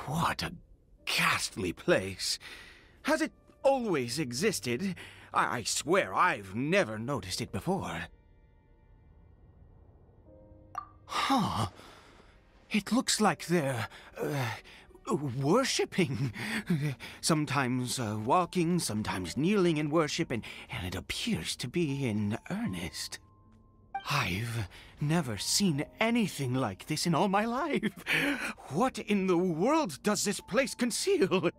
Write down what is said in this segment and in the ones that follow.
What a ghastly place. Has it always existed? I swear I've never noticed it before. Huh. It looks like they're, worshipping. Sometimes walking, sometimes kneeling in worship, and it appears to be in earnest. I've never seen anything like this in all my life. What in the world does this place conceal?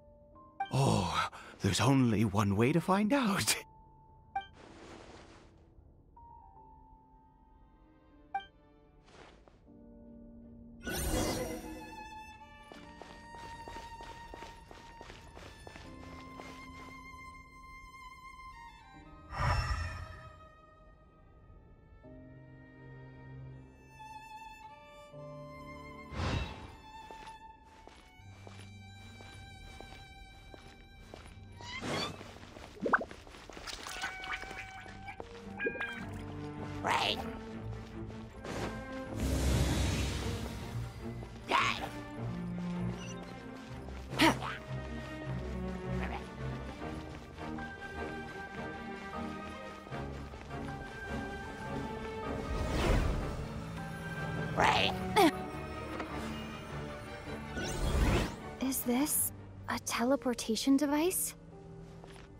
Oh, there's only one way to find out. Right. Right. Is this a teleportation device?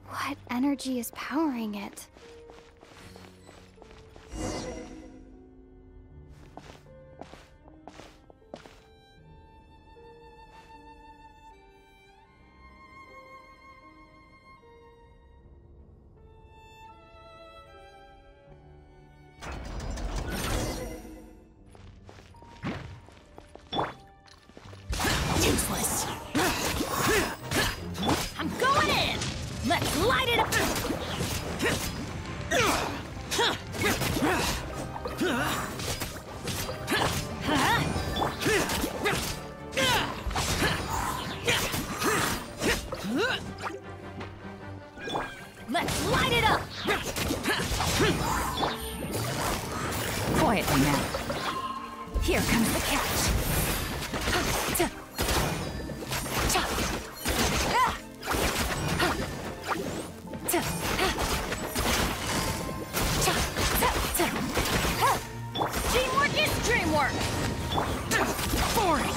What energy is powering it? Useless. I'm going in. Let's light it up. Let's light it up. Quietly now. Here comes the catch. Teamwork is dreamwork! Boring!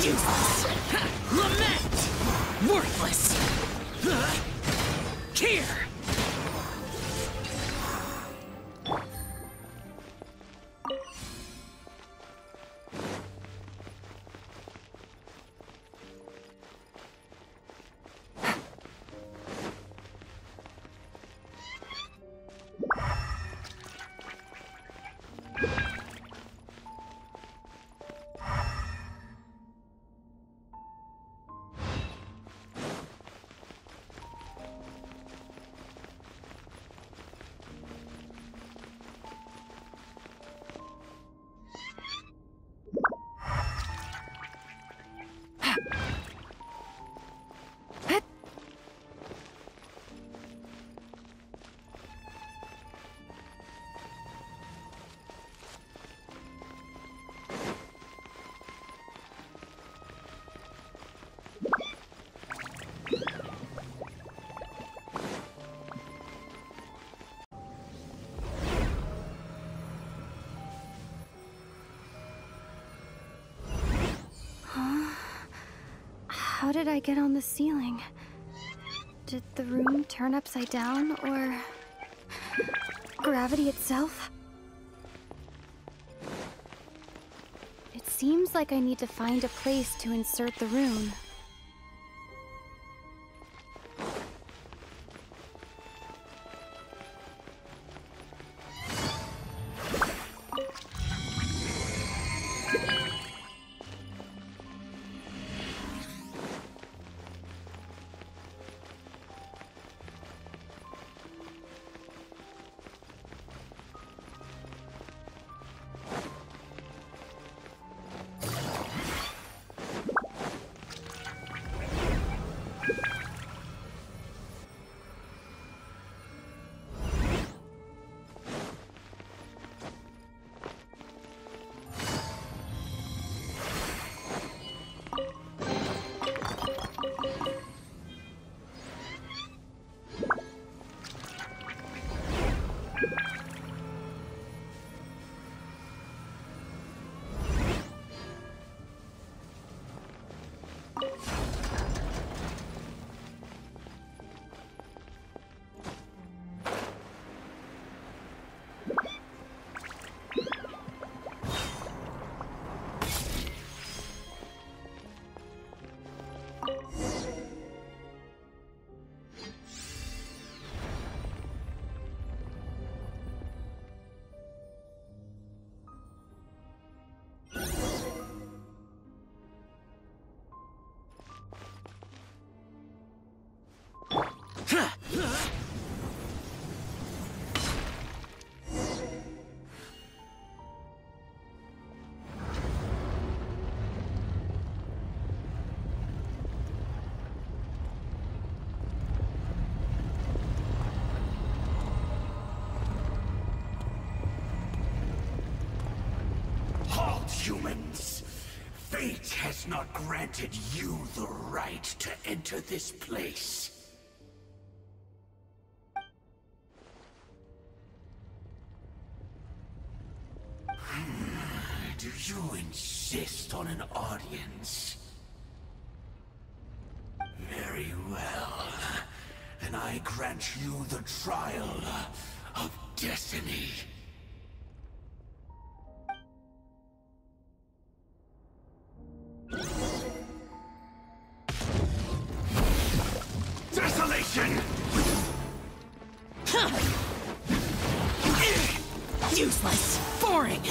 Useless! Lament! Worthless! Here! How did I get on the ceiling? Did the room turn upside down, or gravity itself? seems like I need to find a place to insert the rune. Humans, fate has not granted you the right to enter this place. Do you insist on an audience? Very well. Then I grant you the trial of destiny. Desolation! Useless. Boring.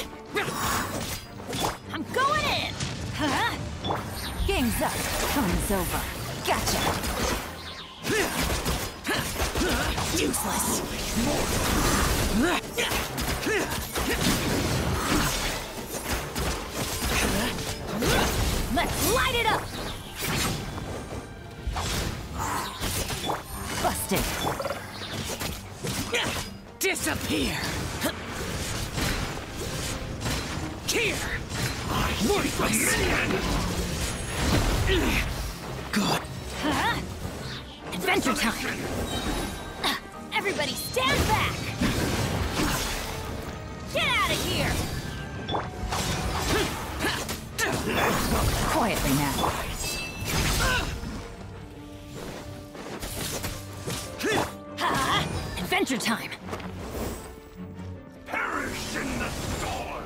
I'm going in. Huh? Game's up. Fun's over. Gotcha. Useless. Let's light it up. Busted. Disappear. Here. Worthless. Good. Huh? Adventure time. Everybody stand back. Get out of here. Quietly now. Adventure time. Perish in the storm.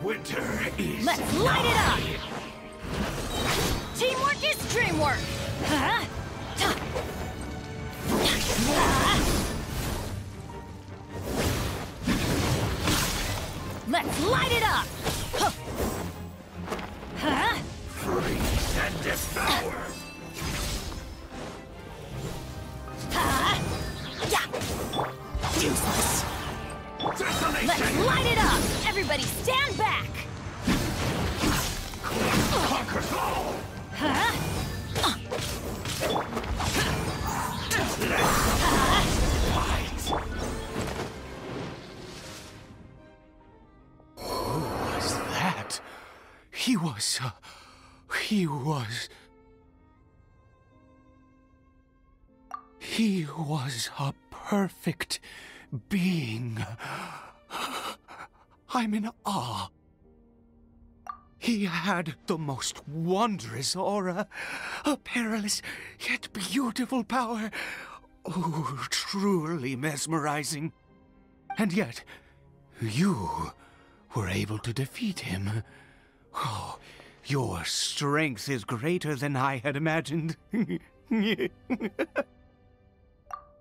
Winter is. Let's light it up. Teamwork is dreamwork. Huh? Let's light it up. Huh? Freeze and devour. Useless. Desolation. Let's light it up. Everybody stand back. Conquers all. Huh? Who was that? He was a perfect being. I'm in awe. He had the most wondrous aura, a perilous yet beautiful power. Oh, truly mesmerizing. And yet, you were able to defeat him. Oh, your strength is greater than I had imagined.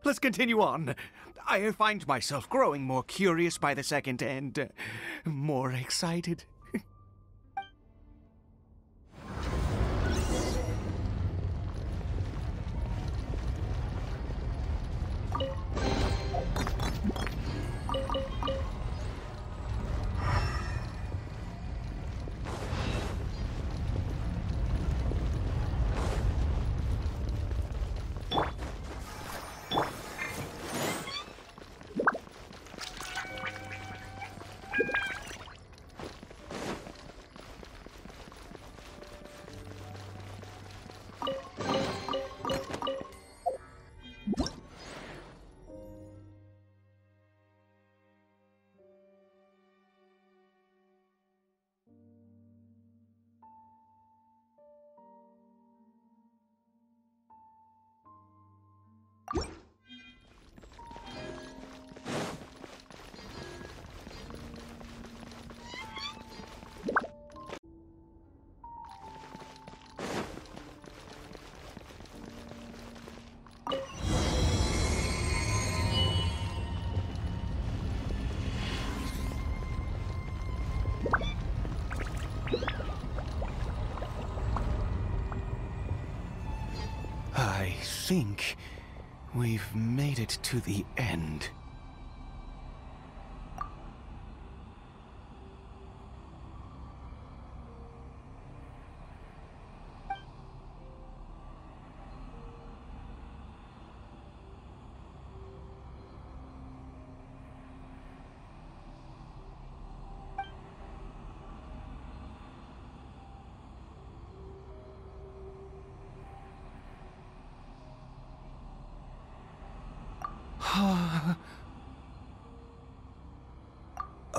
Let's continue on. I find myself growing more curious by the second and more excited. I think we've made it to the end.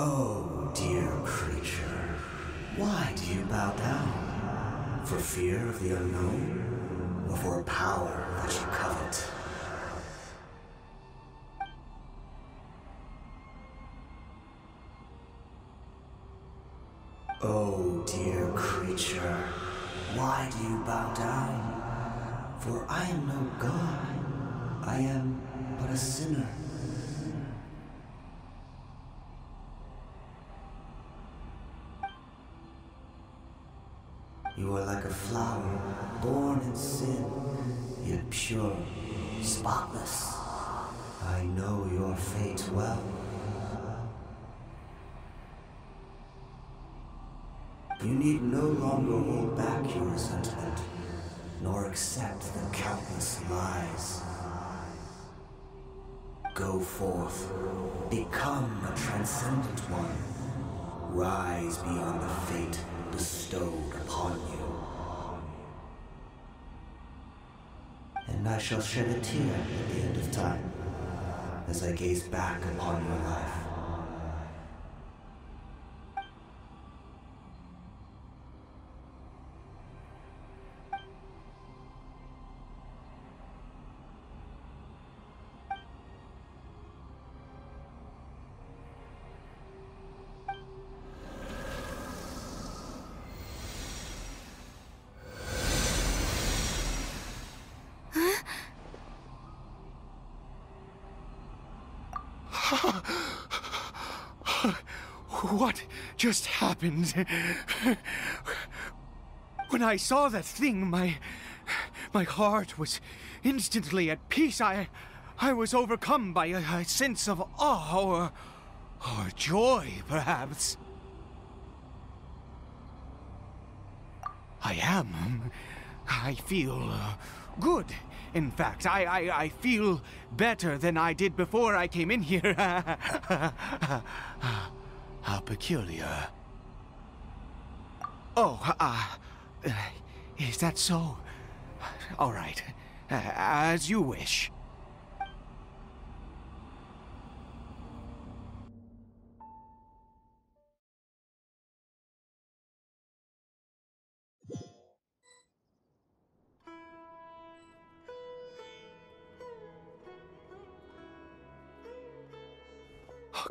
Oh, dear creature, why do you bow down? For fear of the unknown? Or for a power that you covet? Oh, dear creature, why do you bow down? For I am no god. I am but a sinner. You are like a flower, born in sin, yet pure, spotless. I know your fate well. You need no longer hold back your resentment, nor accept the countless lies. Go forth, become a transcendent one. Rise beyond the fate bestowed upon you. And I shall shed a tear at the end of time, as I gaze back upon your life. What just happened? When I saw that thing, my heart was instantly at peace. I was overcome by a sense of awe or joy, perhaps. I feel good. In fact, I feel better than I did before I came in here. How peculiar. Oh, is that so? All right. As you wish.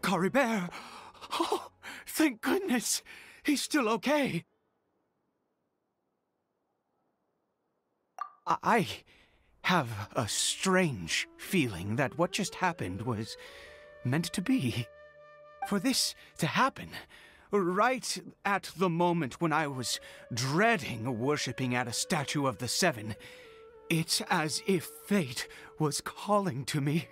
Cory Bear! Oh, thank goodness! He's still okay! I have a strange feeling that what just happened was meant to be. For this to happen, right at the moment when I was dreading worshipping at a statue of the Seven, it's as if fate was calling to me.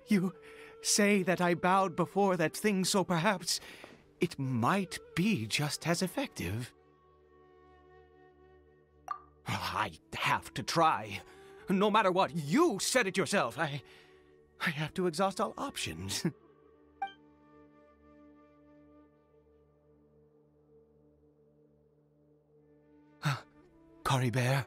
You say that I bowed before that thing, so perhaps it might be just as effective. I have to try. No matter what, you said it yourself. I have to exhaust all options. Cory Bear?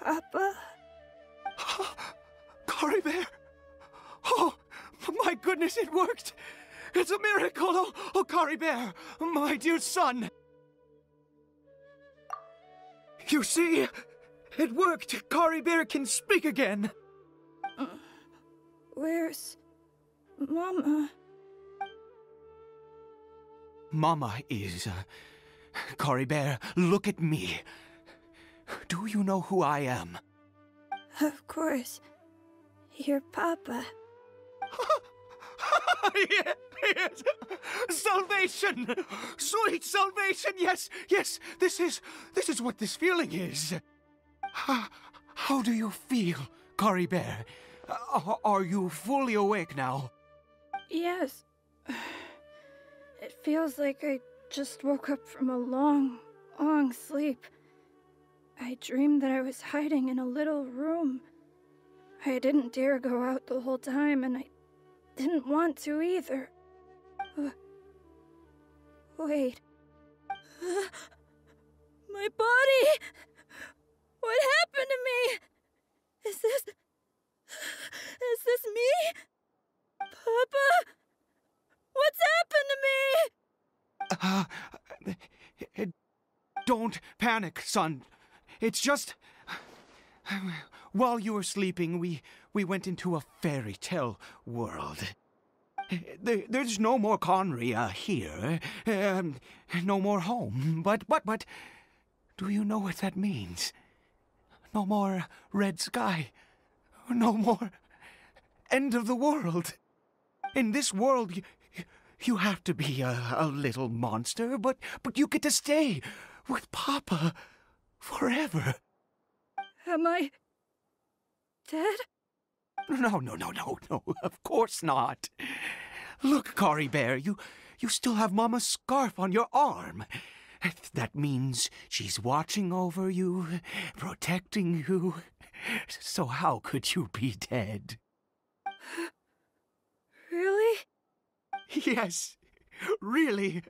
Papa? Cory Bear! Oh, my goodness, it worked! It's a miracle! Oh, Cory Bear, my dear son! You see, it worked! Cory Bear can speak again! Where's Mama? Mama is... Cory Bear, look at me. Do you know who I am? Of course. Your Papa. Yes! Salvation! Sweet salvation! Yes, yes! This is what this feeling is. How do you feel, Cory Bear? Are you fully awake now? Yes. It feels like I just woke up from a long, long sleep. I dreamed that I was hiding in a little room. I didn't dare go out the whole time, and I didn't want to either. Wait. My body! What happened to me? Is this me? Papa? What's happened to me? Don't panic, son. It's just... While you were sleeping, we went into a fairy tale world. There's no more Conry here. No more home. But, do you know what that means? No more red sky. No more end of the world. In this world, you have to be a little monster, but you get to stay with Papa forever. Am I dead? No, of course not. Look, Cory Bear, you still have Mama's scarf on your arm. That means she's watching over you, protecting you. So how could you be dead? Really? Yes, really.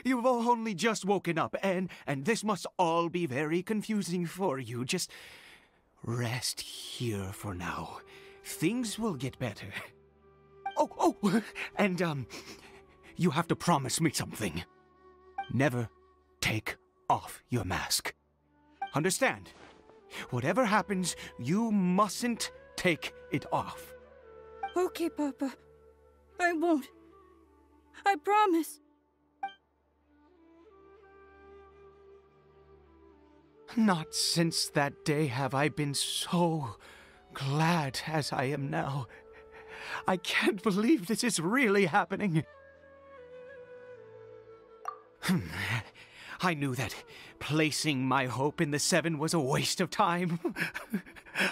You've only just woken up, and this must all be very confusing for you. Just rest here for now. Things will get better. Oh, and, you have to promise me something. Never take off your mask. Understand? Whatever happens, you mustn't take it off. Okay, Papa. I won't. I promise. Not since that day have I been so glad as I am now. I can't believe this is really happening. I knew that placing my hope in the Seven was a waste of time.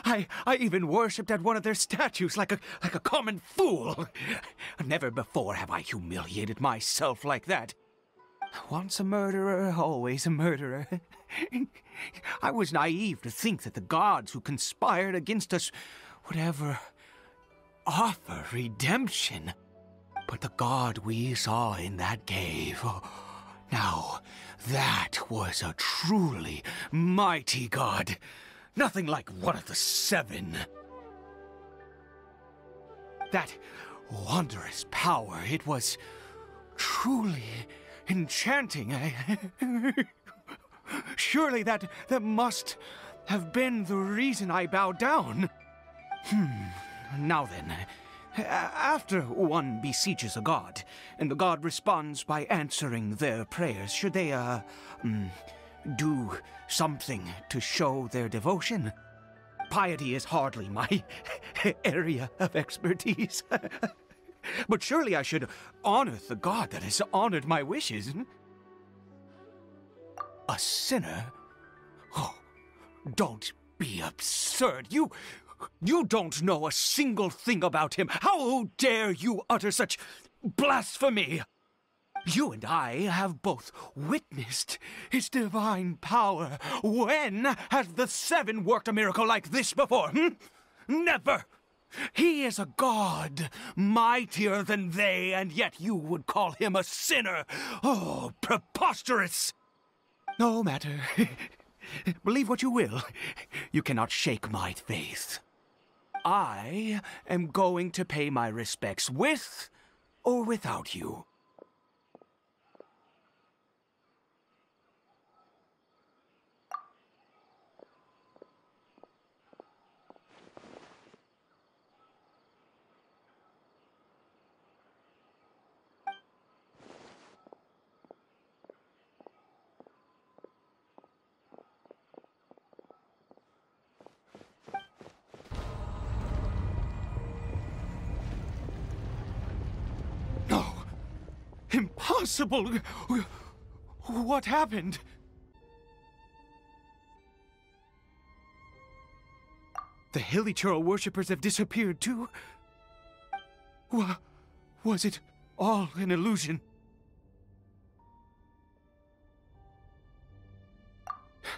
I even worshipped at one of their statues like a common fool. Never before have I humiliated myself like that. Once a murderer, always a murderer. I was naive to think that the gods who conspired against us would ever offer redemption. But the god we saw in that cave, now that was a truly mighty god. Nothing like one of the Seven. That wondrous power, it was truly enchanting. Surely that must have been the reason I bowed down. Now then, after one beseeches a god, and the god responds by answering their prayers, should they, do something to show their devotion? Piety is hardly my area of expertise. But surely I should honor the god that has honored my wishes. A sinner? Oh, don't be absurd. You don't know a single thing about him. How dare you utter such blasphemy? You and I have both witnessed his divine power. When has the Seven worked a miracle like this before? Never! He is a god, mightier than they, and yet you would call him a sinner. Oh, preposterous! No matter. Believe what you will. You cannot shake my faith. I am going to pay my respects with or without you. Impossible! What happened? The Hilichurl worshippers have disappeared too? Was it all an illusion?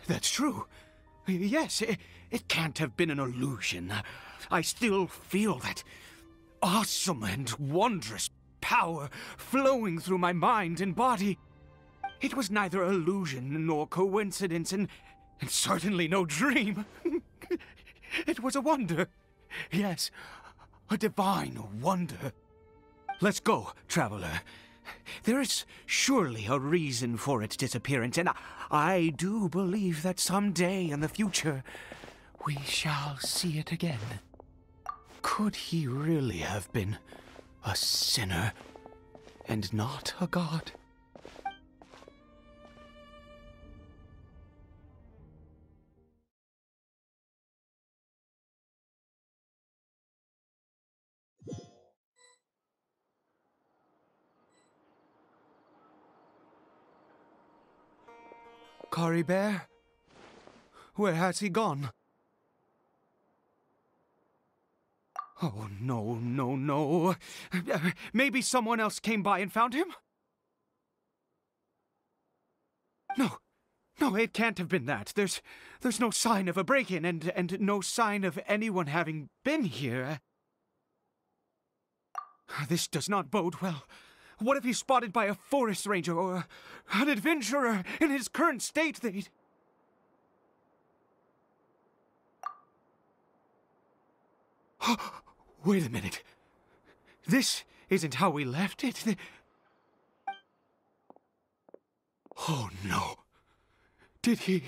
That's true. Yes, it can't have been an illusion. I still feel that awesome and wondrous power flowing through my mind and body. It was neither illusion nor coincidence, and certainly no dream. It was a wonder. Yes, a divine wonder. Let's go, traveler. There is surely a reason for its disappearance, and I do believe that someday in the future we shall see it again. Could he really have been a sinner, and not a god? Cory Bear? Where has he gone? Oh, no, no, no. Maybe someone else came by and found him? No, it can't have been that. There's no sign of a break-in and no sign of anyone having been here. This does not bode well. What if he's spotted by a forest ranger or an adventurer in his current state? They'd... Wait a minute. This isn't how we left it. Oh, no. Did he...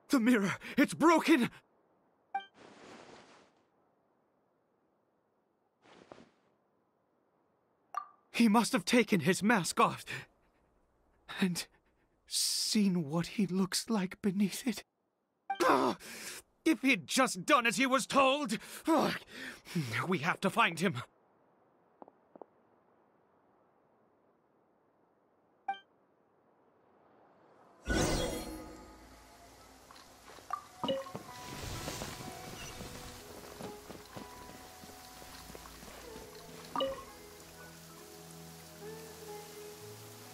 The mirror! It's broken! He must have taken his mask off and seen what he looks like beneath it. If he'd just done as he was told! We have to find him.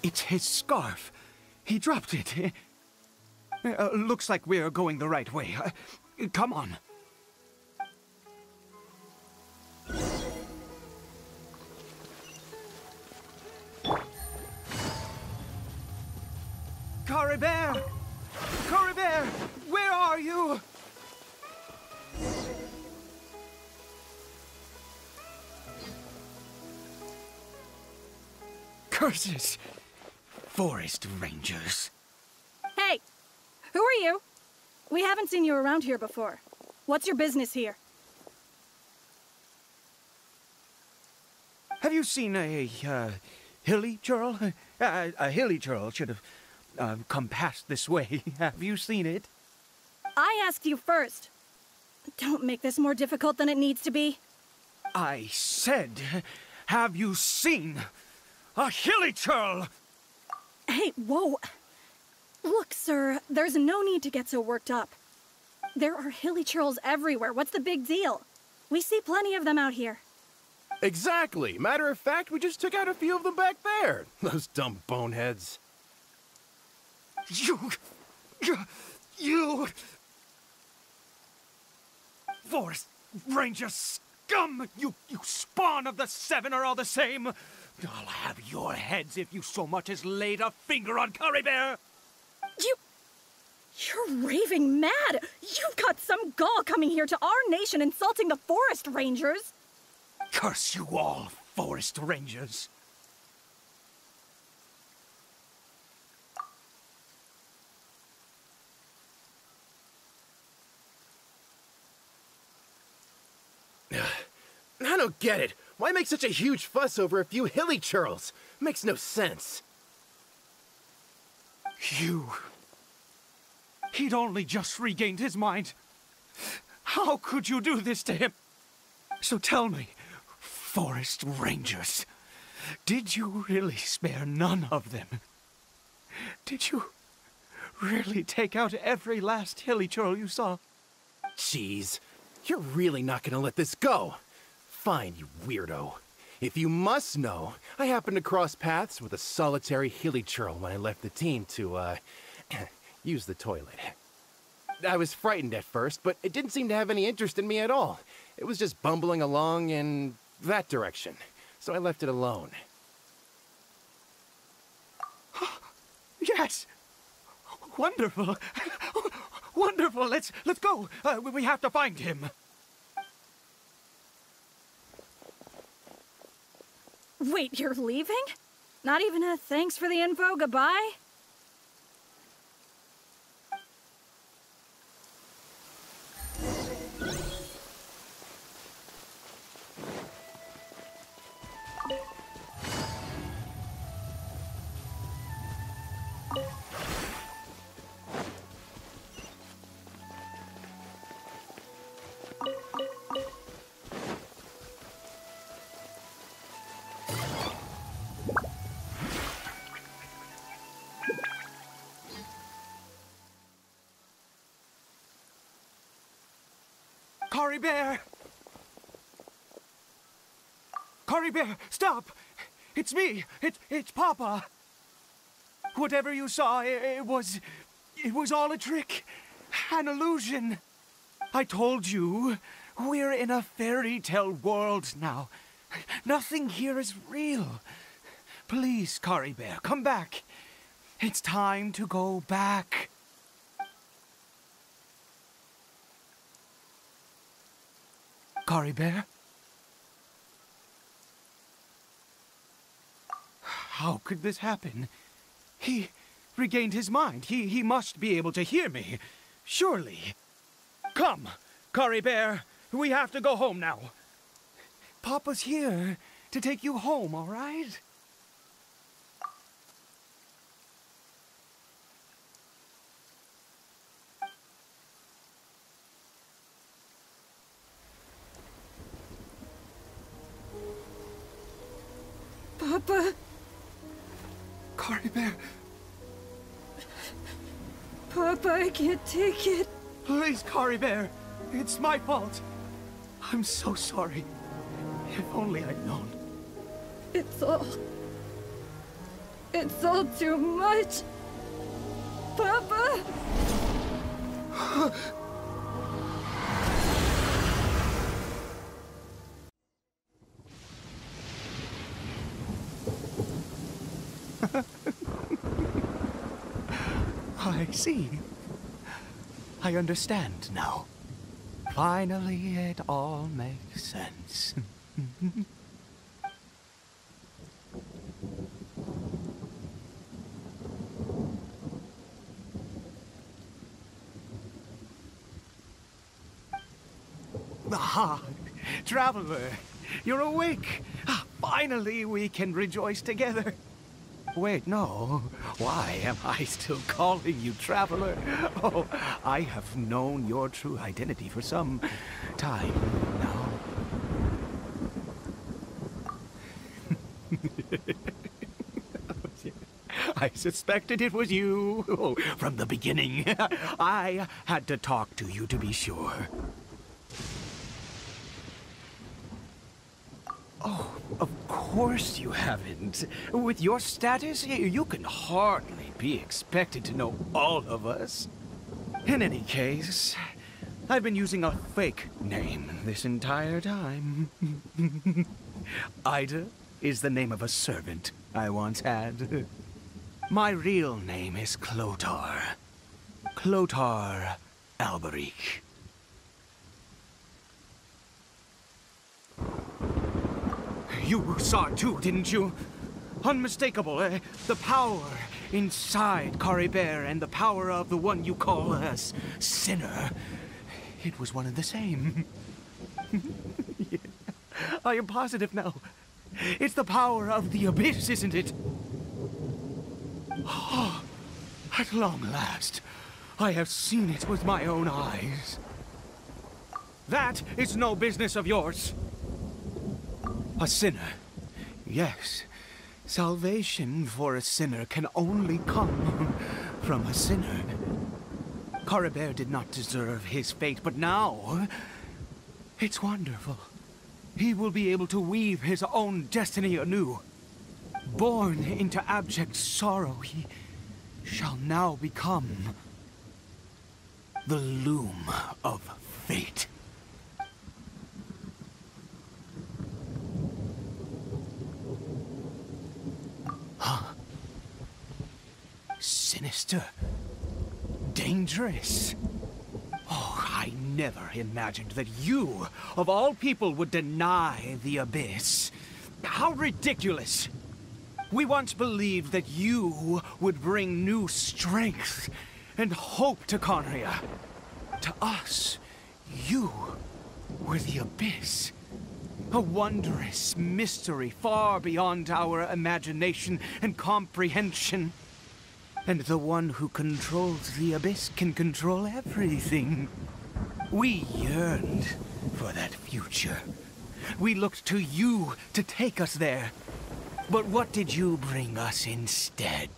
It's his scarf. He dropped it. Looks like we're going the right way. Come on. Cory Bear! Cory Bear! are you? Curses! Forest rangers. Hey! Who are you? We haven't seen you around here before. What's your business here? Have you seen a hilly churl? A hilly churl should have come past this way. Have you seen it? I asked you first. Don't make this more difficult than it needs to be. I said, have you seen a hilly churl? Hey, whoa. Look, sir, there's no need to get so worked up. There are hilly churls everywhere. What's the big deal? We see plenty of them out here. Exactly. Matter of fact, we just took out a few of them back there. Those dumb boneheads. You... Forest Ranger scum! You spawn of the Seven are all the same! I'll have your heads if you so much as laid a finger on Curry Bear! You're raving mad! You've got some gall coming here to our nation insulting the Forest Rangers! Curse you all, Forest Rangers! I don't get it. Why make such a huge fuss over a few hilly churls? Makes no sense. He'd only just regained his mind. How could you do this to him? So tell me, Forest Rangers, did you really spare none of them? Did you really take out every last hilly churl you saw? Jeez, you're really not gonna let this go. Fine, you weirdo. If you must know, I happened to cross paths with a solitary hilly churl when I left the team to, use the toilet. I was frightened at first, but it didn't seem to have any interest in me at all. It was just bumbling along in that direction, so I left it alone. Yes! Wonderful! Wonderful! Let's go! We have to find him! Wait, you're leaving? Not even a thanks for the info, goodbye? Curry Bear! Curry Bear, stop! It's me! It's Papa! Whatever you saw, it was all a trick. An illusion. I told you, we're in a fairy tale world now. Nothing here is real. Please, Curry Bear, come back. It's time to go back. Curry Bear? How could this happen? He regained his mind. He must be able to hear me. Surely. Come, Curry Bear. We have to go home now. Papa's here to take you home, all right? Papa? Curry Bear, Papa, I can't take it. please, Curry Bear. It's my fault. I'm so sorry. If only I'd known. It's all too much. Papa? I see. I understand now. Finally, it all makes sense. Ah, Traveler, you're awake. Finally, we can rejoice together. Wait, no. Why am I still calling you Traveler? Oh, I have known your true identity for some time now. I suspected it was you from the beginning. I had to talk to you to be sure. Oh, of course you haven't. With your status, you can hardly be expected to know all of us. In any case, I've been using a fake name this entire time. Ida is the name of a servant I once had. My real name is Clotar. Clotar Alberic. You saw it too, didn't you? Unmistakable, the power inside Caribert and the power of the one you call a sinner. It was one and the same. Yeah. I am positive now. It's the power of the abyss, isn't it? Oh, at long last, I have seen it with my own eyes. That is no business of yours. A sinner. Yes. Salvation for a sinner can only come from a sinner. Caribert did not deserve his fate, but now it's wonderful. He will be able to weave his own destiny anew. Born into abject sorrow, he shall now become the loom of fate. Huh? Sinister. Dangerous. Oh, I never imagined that you, of all people, would deny the abyss. How ridiculous! We once believed that you would bring new strength and hope to Conria. To us, you were the abyss. A wondrous mystery far beyond our imagination and comprehension. And the one who controls the abyss can control everything. We yearned for that future. We looked to you to take us there. But what did you bring us instead?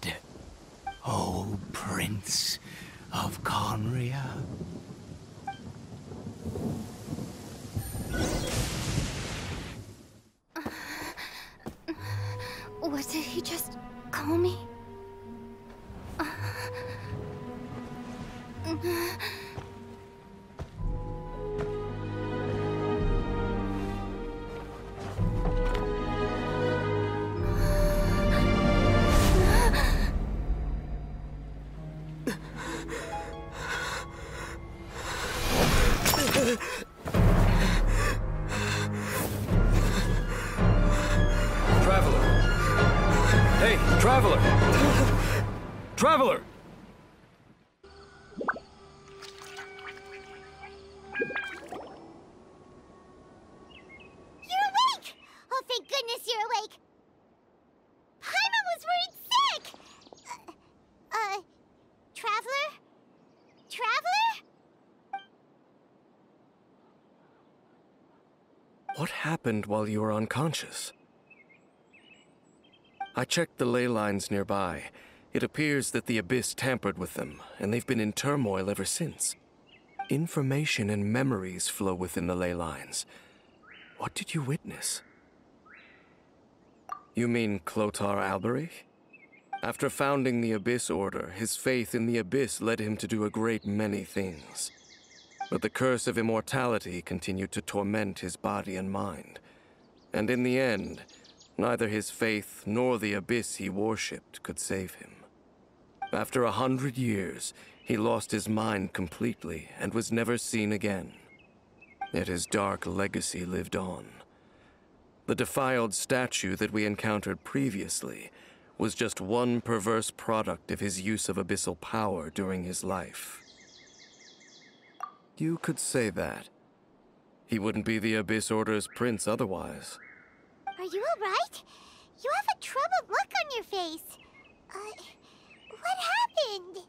Oh, Prince of Conria. What did he just call me? Traveler! Hey, Traveler! Traveler! You're awake! Oh, thank goodness you're awake! Paimon was worried sick! Traveler? Traveler? What happened while you were unconscious? I checked the ley lines nearby. It appears that the Abyss tampered with them, and they've been in turmoil ever since. Information and memories flow within the ley lines. What did you witness? You mean Clotar Alberic? After founding the Abyss Order, his faith in the Abyss led him to do a great many things. But the curse of immortality continued to torment his body and mind. And in the end, neither his faith nor the Abyss he worshipped could save him. After 100 years, He lost his mind completely and was never seen again. Yet his dark legacy lived on. The defiled statue that we encountered previously was just one perverse product of his use of abyssal power during his life. You could say that. He wouldn't be the Abyss Order's prince otherwise. Are you alright? You have a troubled look on your face. What happened?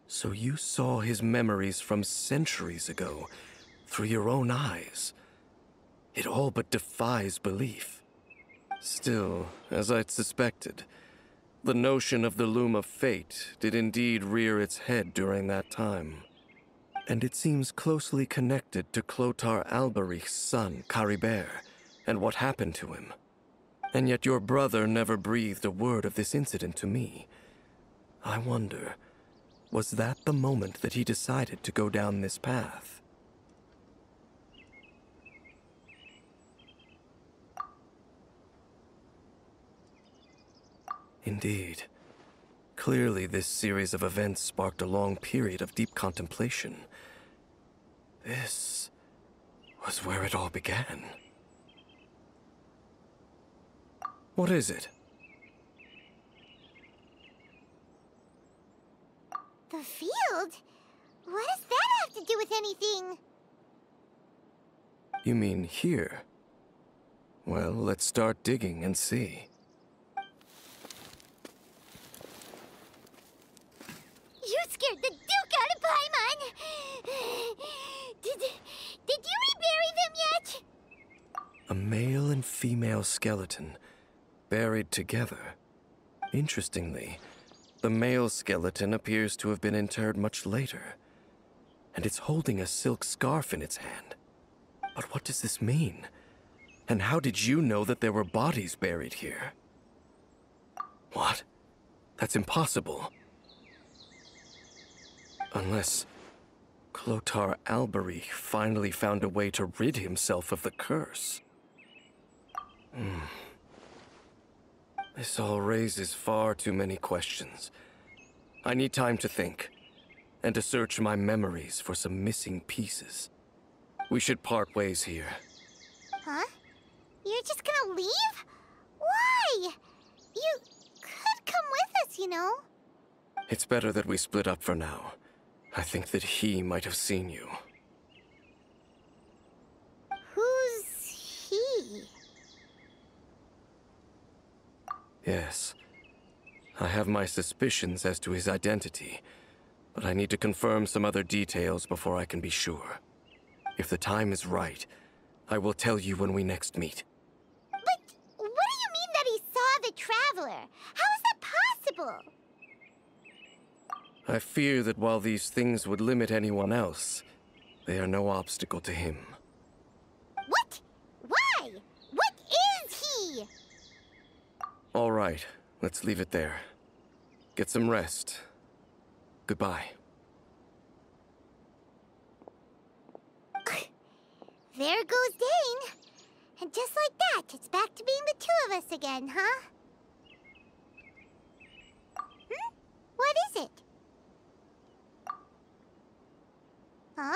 So you saw his memories from centuries ago, through your own eyes. It all but defies belief. Still, as I'd suspected, the notion of the Loom of Fate did indeed rear its head during that time. And it seems closely connected to Clothar Alberich's son, Caribert, and what happened to him. And yet your brother never breathed a word of this incident to me. I wonder, was that the moment that he decided to go down this path? Indeed. Clearly, this series of events sparked a long period of deep contemplation. This was where it all began. What is it? The field? What does that have to do with anything? You mean here? Well, let's start digging and see. You scared the Duke out of Paimon! Did you rebury them yet? A male and female skeleton, buried together. Interestingly, the male skeleton appears to have been interred much later, and it's holding a silk scarf in its hand. But what does this mean? And how did you know that there were bodies buried here? What? That's impossible. Unless Clothar Alberich finally found a way to rid himself of the curse. This all raises far too many questions. I need time to think, and to search my memories for some missing pieces. We should part ways here. Huh? You're just gonna leave? Why? You could come with us, you know. It's better that we split up for now. I think that he might have seen you. Who's he? Yes. I have my suspicions as to his identity, but I need to confirm some other details before I can be sure. If the time is right, I will tell you when we next meet. But what do you mean that he saw the Traveler? How is that possible? I fear that while these things would limit anyone else, they are no obstacle to him. What? Why? What is he? All right, let's leave it there. Get some rest. Goodbye. There goes Dane. And just like that, it's back to being the two of us again, huh? What is it? Huh?